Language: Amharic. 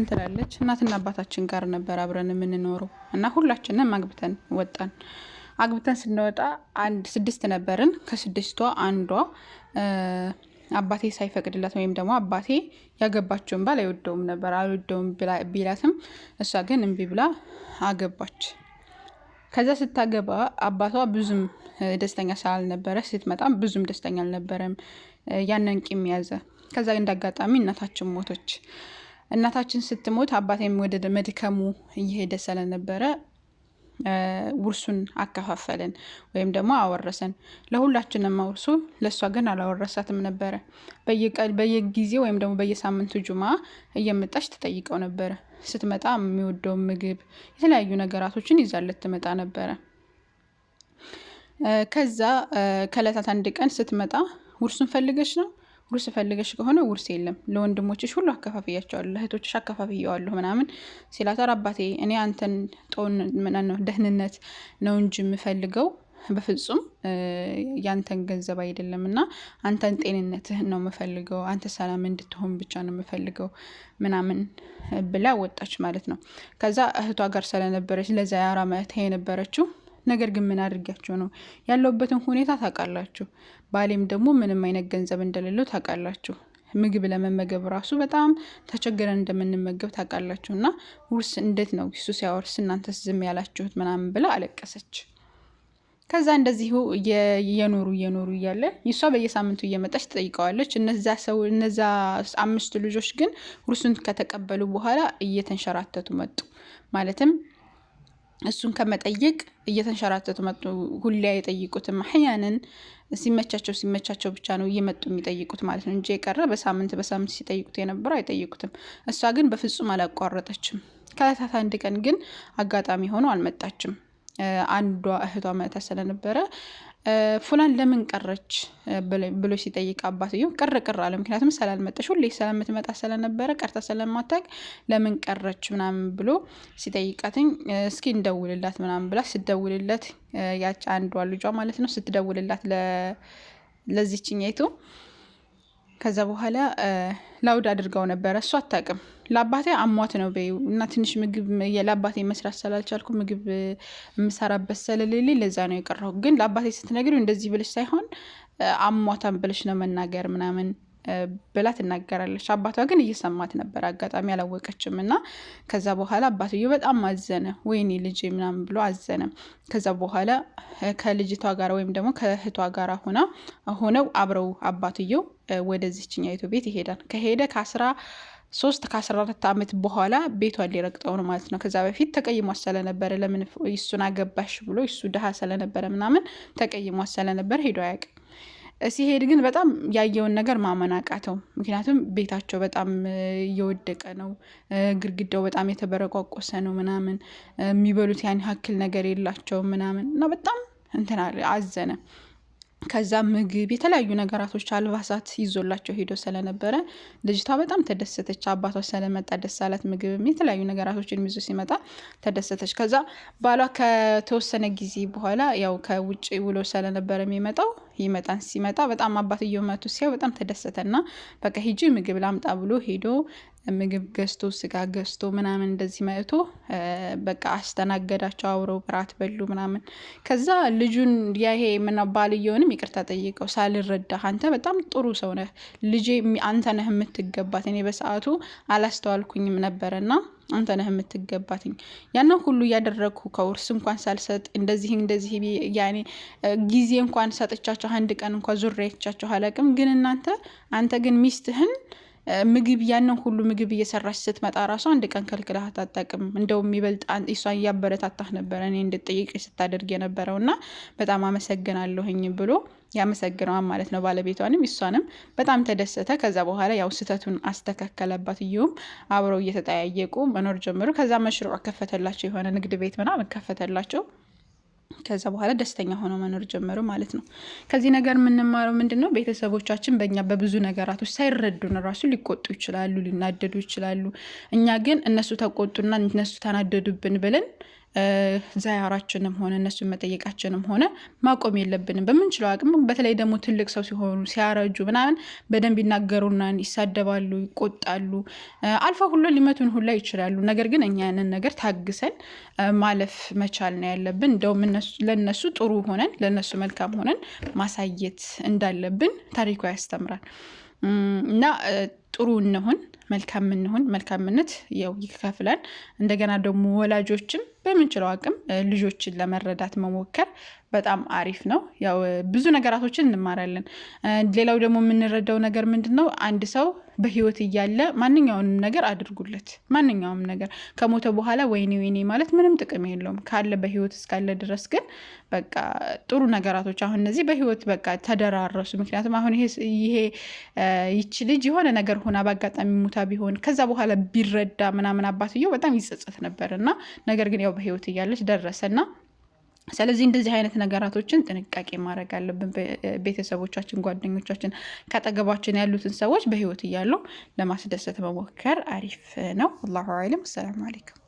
ምን ትላለች? እናትና አባታችን ጋር ነበር አብረን የምንኖረው እና ሁላችንም አግብተን ወጣን። አግብተን ስንወጣ አንድ 6 ነበርን። ከ6ቷ አንዷ አባቴ ሳይፈቅድላት ወይም ደግሞ አባቴ ያገባችውን ባል አይወደውም ነበር። አልወደውም ቢላትም እሷ ግን እምቢ ብላ አገባች። ከዛ ስታገባ አባቷ ብዙም ደስተኛ ስላልነበረ ስትመጣም ብዙም ደስተኛ አልነበረም። ያንን ቂም ያዘ። ከዛ እንዳጋጣሚ እናታችን ሞተች። እናታችን ስትሞት አባቴም ወደ መድከሙ እየሄደ ስለነበረ ውርሱን አከፋፈለን ወይም ደግሞ አወረሰን። ለሁላችንም አውርሱ፣ ለሷ ግን አላወረሳትም ነበር። በየጊዜው ወይም ደግሞ በየሳምንቱ ጁማ እየመጣች ተጠይቀው ነበር። ስትመጣ የሚወደው ምግብ የተለያዩ ነገራቶችን ይዛለት ትመጣ ነበር። ከዛ ከለታት አንድ ቀን ስትመጣ ውርሱን ፈልገሽ ነው? ውርስ ፈልገሽ ከሆነ ውርስ የለም፣ ለወንድሞችሽ ሁሉ አከፋፍያቸዋለሁ፣ ለእህቶችሽ አከፋፍያዋለሁ ምናምን ሲላት፣ አባቴ እኔ አንተን ደህንነት ነው እንጂ የምፈልገው በፍጹም ያንተን ገንዘብ አይደለም እና አንተን ጤንነትህን ነው የምፈልገው፣ አንተ ሰላም እንድትሆን ብቻ ነው የምፈልገው ምናምን ብላ ወጣች ማለት ነው። ከዛ እህቷ ጋር ስለነበረች ለዛ ያራ ማለት የነበረችው ነገር ግን ምን አድርጋችሁ ነው ያለውበትን ሁኔታ ታውቃላችሁ። ባሌም ደግሞ ምንም አይነት ገንዘብ እንደሌለው ታውቃላችሁ። ምግብ ለመመገብ ራሱ በጣም ተቸግረን እንደምንመገብ ታውቃላችሁ። እና ውርስ እንዴት ነው እሱ ሲያወርስ እናንተስ ዝም ያላችሁት ምናምን ብላ አለቀሰች። ከዛ እንደዚሁ እየኖሩ እያለ እሷ በየሳምንቱ እየመጣች ትጠይቀዋለች። እነዛ 5 ልጆች ግን ውርሱን ከተቀበሉ በኋላ እየተንሸራተቱ መጡ። ማለትም እሱን ከመጠየቅ እየተንሸራተቱ መጡ። ሁሌ አይጠይቁትም። አህያንን ሲመቻቸው ብቻ ነው እየመጡ የሚጠይቁት ማለት ነው እንጂ የቀረ በሳምንት ሲጠይቁት የነበረው አይጠይቁትም። እሷ ግን በፍጹም አላቋረጠችም። ከዕለታት አንድ ቀን ግን አጋጣሚ ሆኖ አልመጣችም። አንዷ እህቷ መታ ስለነበረ ፉላን ለምን ቀረች ብሎ ሲጠይቅ አባትየው ቅር አለ። ምክንያቱም ስላልመጣች ሁሌ ስለምትመጣ ስለነበረ ቀርታ ስለማታውቅ ለምን ቀረች ምናምን ብሎ ሲጠይቃትኝ እስኪ እንደውልላት ምናምን ብላ ስትደውልለት ያች አንዷ ልጇ ማለት ነው ስትደውልላት ለዚህኛይቱ ከዛ በኋላ ላውድ አድርገው ነበር። እሷ አታውቅም። ለአባቴ አሟት ነው በይው እና ትንሽ ምግብ ለአባቴ መስራት ስላልቻልኩ ምግብ የምሰራበት ስለሌለ ለዛ ነው የቀረው። ግን ለአባቴ ስትነግሪው እንደዚህ ብለሽ ሳይሆን አሟታን ብለሽ ነው መናገር ምናምን ብላ ትናገራለች። አባቷ ግን እየሰማት ነበር፣ አጋጣሚ አላወቀችም። እና ከዛ በኋላ አባትየው በጣም አዘነ። ወይኔ ልጄ ምናምን ብሎ አዘነ። ከዛ በኋላ ከልጅቷ ጋር ወይም ደግሞ ከእህቷ ጋር ሆነው አብረው አባትየው ወደዚህኛይቱ ቤት ይሄዳል። ከሄደ ከ14 ዓመት በኋላ ቤቷን ሊረግጠው ነው ማለት ነው። ከዛ በፊት ተቀይሟ ስለነበረ ለምን እሱን አገባሽ ብሎ እሱ ድሃ ስለነበረ ምናምን ተቀይሟ ስለነበረ ሄዶ አያውቅም። ሲሄድ ግን በጣም ያየውን ነገር ማመን አቃተው። ምክንያቱም ቤታቸው በጣም እየወደቀ ነው፣ ግድግዳው በጣም የተበረቋቆሰ ነው ምናምን፣ የሚበሉት ያን ያክል ነገር የላቸው ምናምን እና በጣም አዘነ። ከዛ ምግብ የተለያዩ ነገራቶች አልባሳት ይዞላቸው ሄዶ ስለነበረ ልጅቷ በጣም ተደሰተች። አባቷ ስለመጣ ደስ አላት። ምግብም የተለያዩ ነገራቶችን ይዞ ሲመጣ ተደሰተች። ከዛ ባሏ ከተወሰነ ጊዜ በኋላ ያው ከውጭ ውሎ ስለነበረ ሲመጣ በጣም አባትየው መቶ ሲያው በጣም ተደሰተና በቃ ሂጂ ምግብ ላምጣ ብሎ ሄዶ ምግብ ገዝቶ ስጋ ገዝቶ ምናምን እንደዚህ መጥቶ በቃ አስተናገዳቸው። አውረው ራት በሉ ምናምን። ከዛ ልጁን ያሄ ባልየውንም ይቅርታ ጠይቀው ሳልረዳህ አንተ በጣም ጥሩ ሰው ነህ ልጄ፣ አንተ ነህ የምትገባት፣ እኔ በሰዓቱ አላስተዋልኩኝም ነበርና አንተ ነህ የምትገባትኝ። ያንን ሁሉ እያደረግኩ ከውርስ እንኳን ሳልሰጥ እንደዚህ ያኔ ጊዜ እንኳን ሰጥቻቸው አንድ ቀን እንኳን ዙሬቻቸው አላውቅም። ግን አንተ ግን ሚስትህን ምግብ ያንን ሁሉ ምግብ እየሰራች ስትመጣ ራሱ አንድ ቀን ከልክለሃት አታውቅም። እንደውም ይበልጥ እሷን እያበረታታህ ነበር እኔ እንድጠይቅ ስታደርግ የነበረውና በጣም አመሰግናለሁኝ ብሎ ያመሰግነዋል ማለት ነው። ባለቤቷንም እሷንም በጣም ተደሰተ። ከዛ በኋላ ያው ስህተቱን አስተካከለባት። ይሁም አብረው እየተጠያየቁ መኖር ጀመሩ። ከዛ መሽሩዕ ከፈተላቸው፣ የሆነ ንግድ ቤት ምናምን ከፈተላቸው። ከዛ በኋላ ደስተኛ ሆኖ መኖር ጀመሩ ማለት ነው። ከዚህ ነገር የምንማረው ምንድነው? ቤተሰቦቻችን በእኛ በብዙ ነገራቶች ሳይረዱን ራሱ ሊቆጡ ይችላሉ፣ ሊናደዱ ይችላሉ። እኛ ግን እነሱ ተቆጡና እነሱ ተናደዱብን ብለን ዛያራችንም ሆነ እነሱን መጠየቃችንም ሆነ ማቆም የለብንም በምንችለው አቅም። በተለይ ደግሞ ትልቅ ሰው ሲሆኑ ሲያረጁ ምናምን በደንብ ይናገሩና ይሳደባሉ፣ ይቆጣሉ፣ አልፎ ሁሉ ሊመቱን ሁላ ይችላሉ። ነገር ግን እኛ ያንን ነገር ታግሰን ማለፍ መቻል ነው ያለብን። እንደውም ለነሱ ጥሩ ሆነን ለነሱ መልካም ሆነን ማሳየት እንዳለብን ታሪኩ ያስተምራል። እና ጥሩ እንሁን፣ መልካም እንሁን። መልካምነት ያው ይከፍላል። እንደገና ደግሞ ወላጆችም በምንችለው አቅም ልጆችን ለመረዳት መሞከር በጣም አሪፍ ነው። ያው ብዙ ነገራቶችን እንማራለን። ሌላው ደግሞ የምንረዳው ነገር ምንድነው? አንድ ሰው በህይወት እያለ ማንኛውንም ነገር አድርጉለት። ማንኛውም ነገር ከሞተ በኋላ ወይኔ ወይኔ ማለት ምንም ጥቅም የለውም። ካለ በህይወት እስካለ ድረስ ግን በቃ ጥሩ ነገራቶች አሁን እነዚህ በህይወት በቃ ተደራረሱ። ምክንያቱም አሁን ይሄ ይቺ ልጅ የሆነ ነገር ሆና በአጋጣሚ ሙታ ቢሆን ከዛ በኋላ ቢረዳ ምናምን አባትየው በጣም ይጸጸት ነበር እና ነገር ግን ያው በህይወት እያለች ደረሰና ስለዚህ እንደዚህ አይነት ነገራቶችን ጥንቃቄ ማድረግ አለብን። ቤተሰቦቻችን፣ ጓደኞቻችን፣ ከአጠገባችን ያሉትን ሰዎች በህይወት እያሉ ለማስደሰት መሞከር አሪፍ ነው። አላሁ አዕለም። ሰላም አለይኩም።